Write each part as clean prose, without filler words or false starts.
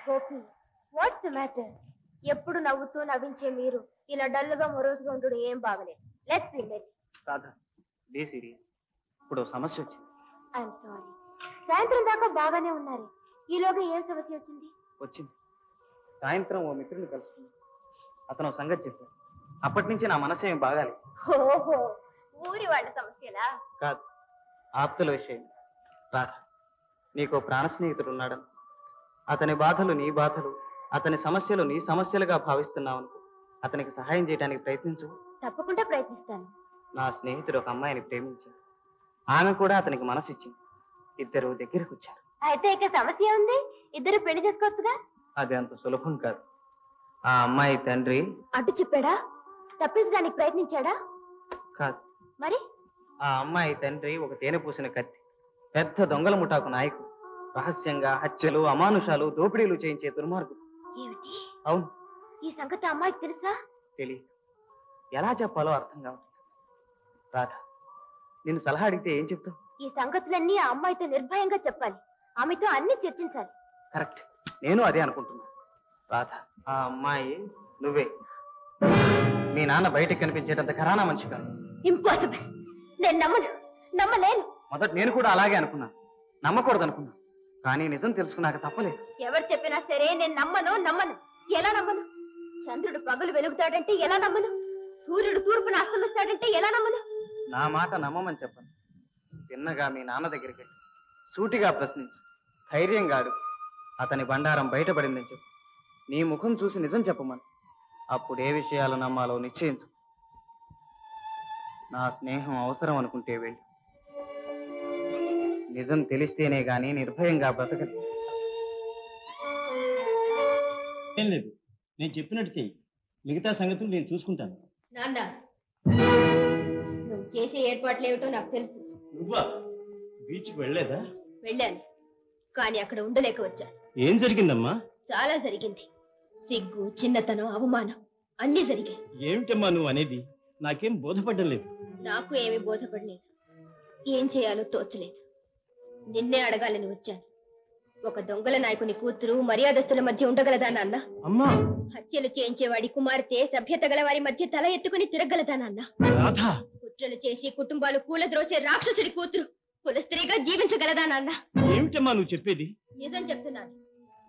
Gopi, what's the matter? ఎప్పుడు నవ్వుతూ నవ్వించే మీరు ఇలా డల్గా మొరోజుగా ఉండడం ఏం బాగలేదు. Let's be merry. Radha, be serious. ఇప్పుడు సమస్య వచ్చింది. I'm sorry. సాయంత్రం దాకా బాగానే ఉన్నారు, ఈలోగా ఏం సమస్య వచ్చింది? సాయంత్రం ఓ మిత్రుని కలుసుకున్నాను. అతను సంగతి చెప్పాడు. అప్పటి నుంచి నా మనసు ఏమి బాగాలేదు. ఓహో, ఊరి వాళ్ళ సమస్యలా? కాదు, ఆప్తుల విషయం. రాధ, నీకు ప్రాణ స్నేహితుడు ఉన్నాడని, అతని బాధలు నీ బాధలు, అతని సమస్యలు నీ సమస్యలుగా భావిస్తున్నావు అనుకో. అతనికి సహాయం చేయడానికి ప్రయత్నించు. తప్పకుండా ప్రయత్నిస్తాను. నా స్నేహితుడు ఒక అమ్మాయిని ప్రేమించాడు. ఆమె కూడా అతనికి మనసు ఇచ్చింది. ఇద్దరు దగ్గరకు వచ్చారు. అయితే ఇక సమస్య ఉంది, ఇద్దరు పెళ్లి చేసుకోవచ్చుగా? అది అంత సులభం కాదు. ఆ అమ్మాయి తండ్రి అడ్డు చెప్పాడా? తప్పించడానికి ప్రయత్నించాడా? కాదు. మరి ఆ అమ్మాయి తండ్రి ఒక తేనె పూసిన కత్తి, పెద్ద దొంగల ముఠాకు నాయకుడు. రహస్యంగా హత్యలు, అమానుషాలు, దోపిడీలు చేయించే దుర్మార్గుడు. ఏమిటి? అవును. ఈ సంగతి అమ్మాయికి తెలుసా? తెలియదు. ఎలా చెప్పాలో అర్థం కావట్లేదు. రాధ, నేను సలహా అడిగితే ఏం చెప్తావు? ఈ సంగతులన్నీ ఆ అమ్మాయితో నిర్భయంగా చెప్పాలి. ఆమెతో అన్ని చర్చించాలి. కరెక్ట్, నేను అదే అనుకుంటున్నా. రాధ, ఆ అమ్మాయి నువ్వే. మీ నాన్న బయటకు కనిపించేటంత ఘరానా మనిషి కాదు. ఇంపాసిబుల్. నేను నమ్మలేను. మొదట నేను కూడా అలాగే అనుకున్నాను, నమ్మకూడదు అనుకున్నా. కానీ నిజం తెలుసుకున్నాక తప్పలేదు. ఎవరు చెప్పినా సరే నేను నమ్మను. ఎలా నమ్మను? చంద్రుడు పగలు వెలుగుతాడంటే ఎలా నమ్మను? సూర్యుడు తూర్పున అస్తమిస్తాడంటే ఎలా నమ్మను? నా మాట నమ్మమని చెప్పను. తిన్నగా మీ నాన్న దగ్గరికి వెళ్ళి సూటిగా ప్రశ్నించు, ధైర్యంగా అడుగు. అతని బండారం బయటపడిందని చెప్పు. నీ ముఖం చూసి నిజం చెప్పమని. అప్పుడు ఏ విషయాలు నమ్మాలో నిశ్చయించు. నా స్నేహం అవసరం అనుకుంటే వెళ్ళి. నిజం తెలిస్తేనే గాని నిర్భయంగా బ్రతకదు. ఏం లేదు, నేను చెప్పినట్టు చెయ్యి. మిగతా సంగతులు నేను చూసుకుంటాను. నాన్న, నువ్వు చేసే ఏర్పాట్లు ఏమిటో నాకు తెలుసు. నువ్వా బీచ్కి వెళ్ళలేదా? వెళ్ళాను, కానీ అక్కడ ఉండలేక వచ్చాను. ఏం జరిగిందమ్మా? చాలా జరిగింది. సిగ్గు, చిన్నతనం, అవమానం అన్నీ జరిగాయి. ఏమిటమ్మా నువ్వు అనేది? నాకేం బోధపడ్డం లేదు. నాకు ఏమీ బోధపడలేదు. ఏం చేయాలో తోచలేదు. నిన్నే అడగాలని వచ్చాను. ఒక దొంగల నాయకుని కూతురు మర్యాదస్తుల మధ్య ఉండగలదా నాన్న? అమ్మా, హత్యలు చేయించేవాడి కుమార్తె సభ్యత గల వారి మధ్య తల ఎత్తుకుని తిరగలదా నాన్న? కుట్రలు చేసి కుటుంబాలు కూలద్రోసే రాక్షసుడి కూతురు కులస్త్రీగా జీవించగలదా నాన్న? ఏమిటమ్మా నువ్వు చెప్పేది? నిజం చెప్తున్నాను.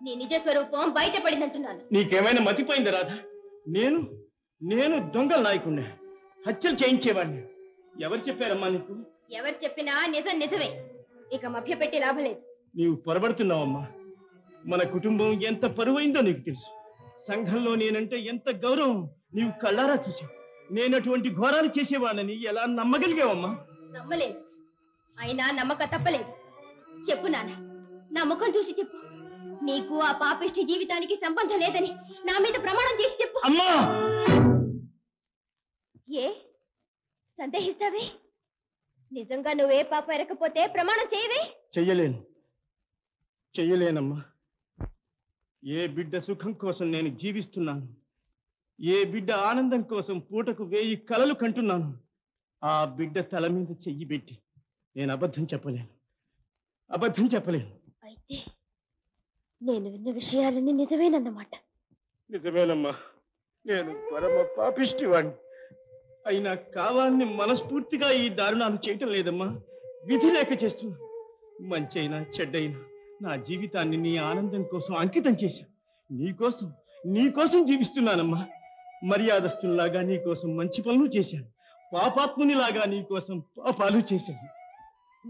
నీ నిజ స్వరూపం బయటపడిందంటున్నాను. నీకేమైనా మతిపోయింది రాధా? నేను దొంగల నాయకుడిని, హత్యలు చేయించేవాడిని. ఎవరు చెప్పారమ్మా నీకు? ఎవరు చెప్పినా నిజం నిజమే. ఇక మభ్యపెట్టి లాభం లేదు. నీవు పొరబడుతున్నావమ్మా. మన కుటుంబం ఎంత పరువైందో నీకు తెలుసు. సంఘంలో నేనంటే ఎంత గౌరవం నీవు కళ్ళారా చూసావు. నేను అటువంటి ఘోరాలు చేసేవాడిని ఎలా నమ్మగలిగావమ్మా? నమ్మలేదు, అయినా నమ్మక తప్పలేదు. చెప్పు నాన్న, నా ముఖం చూసి చెప్పు. నీకు ఆ పాపిష్టి జీవితానికి సంబంధం లేదని నా మీద ప్రమాణం చేసి చెప్పు. అమ్మా, ఏ సందేహిస్తావే? నిజంగా నువ్వే పాప ఎరకపోతే ప్రమాణం చేయవే? చెయ్యలేనమ్మా. ఏ బిడ్డ సుఖం కోసం నేను జీవిస్తున్నాను, ఏ బిడ్డ ఆనందం కోసం పూటకు 1000 కలలు కంటున్నాను, ఆ బిడ్డ తల మీద చెయ్యి పెట్టి నేను అబద్ధం చెప్పలేను. అయితే నేను విన్న విషయాలన్నీ నిజమేనన్నమాట. నిజమేనమ్మా. నేను పరమ పాపిష్టివాణ్ణి. అయినా కావాలని మనస్ఫూర్తిగా ఈ దారుణాలు చేయటం లేదమ్మా. విధి లేక చేస్తున్నా. మంచైనా చెడ్డైనా నా జీవితాన్ని నీ ఆనందం కోసం అంకితం చేశాను. నీకోసం జీవిస్తున్నానమ్మా. మర్యాదస్తుల్లాగా నీకోసం మంచి పనులు చేశాను. పాపాత్మునిలాగా నీకోసం పాపాలు చేశాను.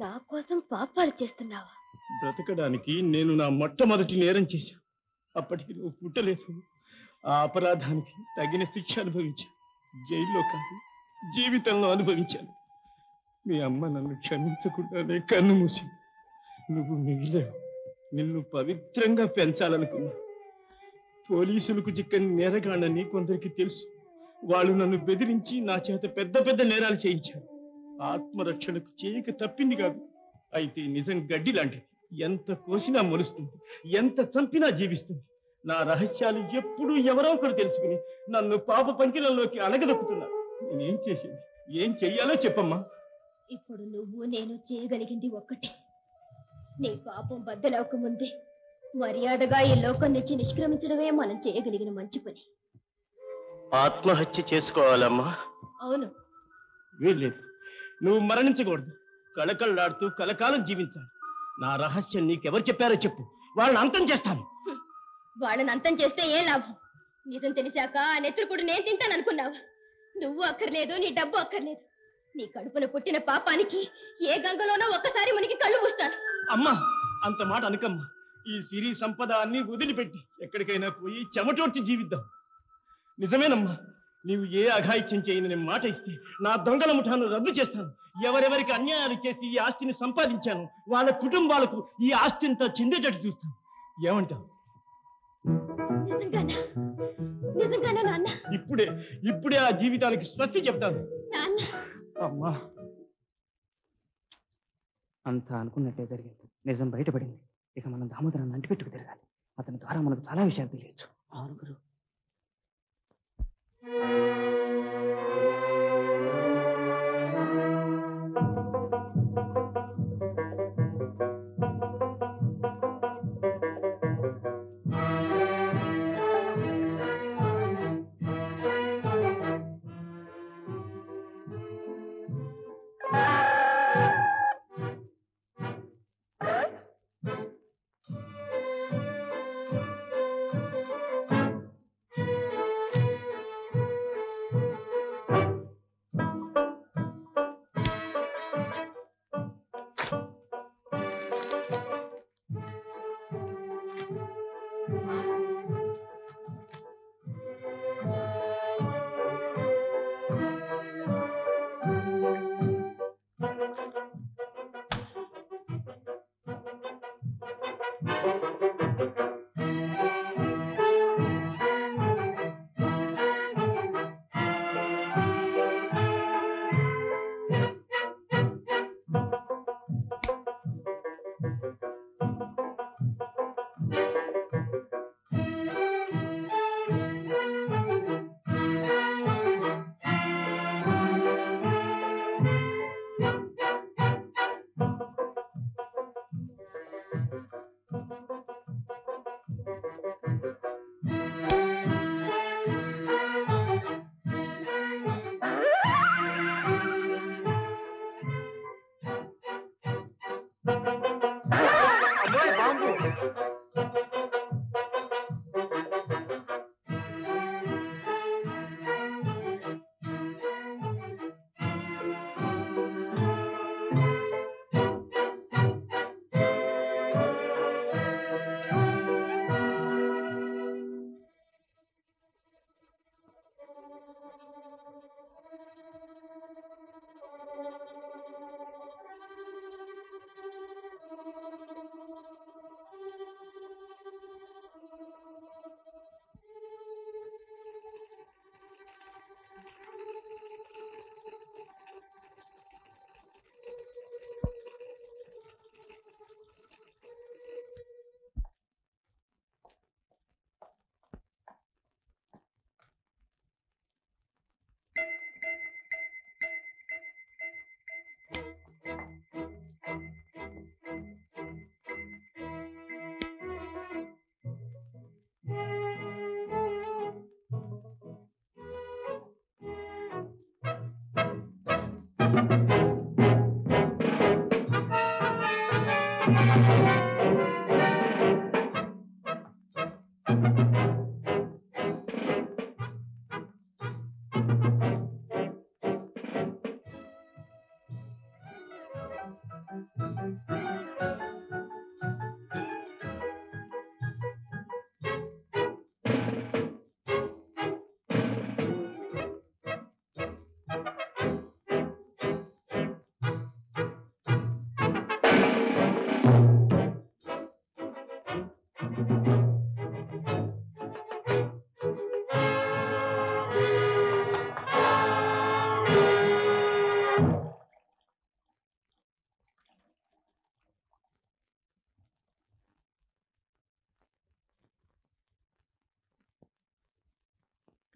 నా కోసం పాపాలు చేస్తున్నావా? బ్రతకడానికి నేను నా మొట్టమొదటి నేరం చేశాను. అప్పటికి నువ్వు పుట్టలేదు. ఆ అపరాధానికి తగిన శిక్ష అనుభవించాను. జైల్లో కాదు, జీవితంలో అనుభవించాను. మీ అమ్మ నన్ను క్షమించకుండానే కన్ను మూసింది. నువ్వు మిగిలావు. నిన్ను పవిత్రంగా పెంచాలనుకున్నా. పోలీసులకు చిక్కని నేరగాళ్ళని కొందరికి తెలుసు. వాళ్ళు నన్ను బెదిరించి నా చేత పెద్ద పెద్ద నేరాలు చేయించారు. ఆత్మరక్షణకు చేయక తప్పింది కాదు. అయితే నిజం గడ్డి లాంటిది. ఎంత కోసినా మొలుస్తుంది, ఎంత చంపినా జీవిస్తుంది. నా రహస్యాలు ఎప్పుడూ ఎవరో ఒకరు తెలుసుకుని నన్ను పాప పంకిలంలోకి అణగదొక్కుతున్నారు. నేనేం చేసేది? ఏం చెయ్యాలో చెప్పమ్మా. ఇప్పుడు నువ్వు నేను చేయగలిగింది ఒక్కటే. నీ పాపం బద్దలవక ముందే మర్యాదగా ఈ లోకం నుంచి నిష్క్రమించడమే మనం చేయగలిగిన మంచి పని. ఆత్మహత్య చేసుకోవాలమ్మా? అవును. వీల్లేదు, నువ్వు మరణించకూడదు. కళకళలాడుతూ కలకాలం జీవించాలి. నా రహస్యం నీకెవరు చెప్పారో చెప్పు, వాళ్ళని అంతం చేస్తాను. వాళ్ళని అంతం చేస్తే ఏ లాభం? నిజం తెలిసాక ఆ నెత్తురుకుడు నేను తింటాననుకున్నావా? నువ్వు అక్కర్లేదు, నీ డబ్బు అక్కర్లేదు. నీ కడుపున పుట్టిన పాపానికి ఏ గంగలోనో ఒక్కసారి మునిగి కళ్ళు మూస్తాను. అమ్మా, అంత మాట అనకమ్మా. ఈ సిరి సంపద అన్ని వదిలిపెట్టి ఎక్కడికైనా పోయి చెమటోడ్చి జీవిద్దాం. నిజమేనమ్మా, నీవు ఏ అఘాయిత్యం చేయని మాట ఇస్తే నా దొంగల ముఠాను రద్దు చేస్తాను. ఎవరెవరికి అన్యాయాలు చేసి ఈ ఆస్తిని సంపాదించాను వాళ్ళ కుటుంబాలకు ఈ ఆస్తింతా చెందేటట్టు చూస్తాను. ఏమంటావు? నిజంగానా నాన్న? ఇప్పుడే ఆ జీవితానికి స్వస్తి చెప్తాను. అమ్మా, అంతా అనుకున్నట్టే జరిగింది. నిజం బయటపడింది. ఇక మనం దామోదరాన్ని అంటిపెట్టుకు తిరగాలి. అతని ద్వారా మనకు చాలా విషయాలు తెలియచ్చు. అవును గురు.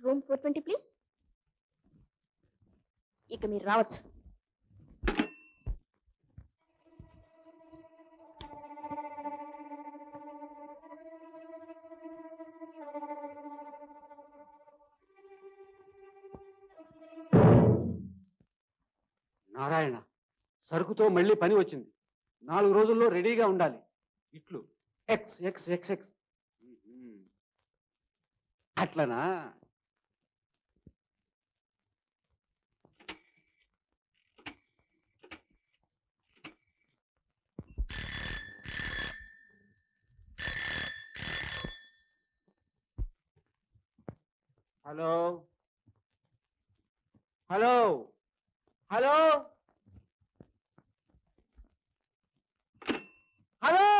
Room 420 please. ఇక మీరు రావచ్చు. సరుకుతో మళ్ళీ పని వచ్చింది. 4 రోజుల్లో రెడీగా ఉండాలి. ఇట్లు ఎక్స్ ఎక్స్ ఎక్స్ ఎక్స్. అట్లనా? Hello hello hello hello